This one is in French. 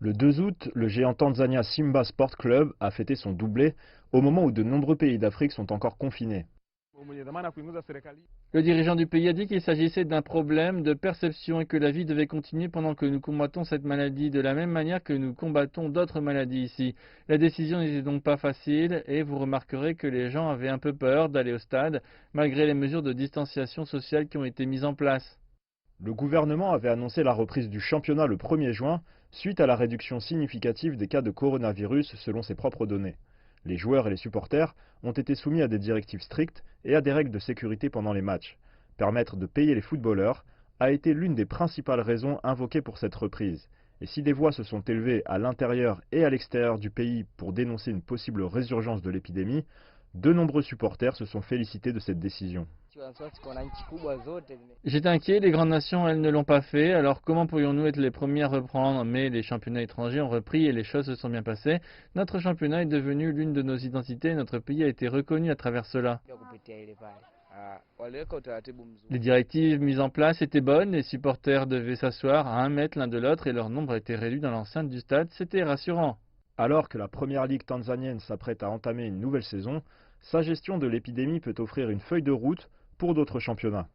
Le 2 août, le géant tanzanien Simba Sport Club a fêté son doublé au moment où de nombreux pays d'Afrique sont encore confinés. Le dirigeant du pays a dit qu'il s'agissait d'un problème de perception et que la vie devait continuer pendant que nous combattons cette maladie de la même manière que nous combattons d'autres maladies ici. La décision n'était donc pas facile et vous remarquerez que les gens avaient un peu peur d'aller au stade malgré les mesures de distanciation sociale qui ont été mises en place. Le gouvernement avait annoncé la reprise du championnat le 1er juin suite à la réduction significative des cas de coronavirus selon ses propres données. Les joueurs et les supporters ont été soumis à des directives strictes et à des règles de sécurité pendant les matchs. Permettre de payer les footballeurs a été l'une des principales raisons invoquées pour cette reprise. Et si des voix se sont élevées à l'intérieur et à l'extérieur du pays pour dénoncer une possible résurgence de l'épidémie, de nombreux supporters se sont félicités de cette décision. J'étais inquiet, les grandes nations, elles ne l'ont pas fait, alors comment pourrions-nous être les premiers à reprendre? Mais les championnats étrangers ont repris et les choses se sont bien passées. Notre championnat est devenu l'une de nos identités et notre pays a été reconnu à travers cela. Les directives mises en place étaient bonnes, les supporters devaient s'asseoir à 1 mètre l'un de l'autre et leur nombre était réduit dans l'enceinte du stade, c'était rassurant. Alors que la première ligue tanzanienne s'apprête à entamer une nouvelle saison, sa gestion de l'épidémie peut offrir une feuille de route pour d'autres championnats.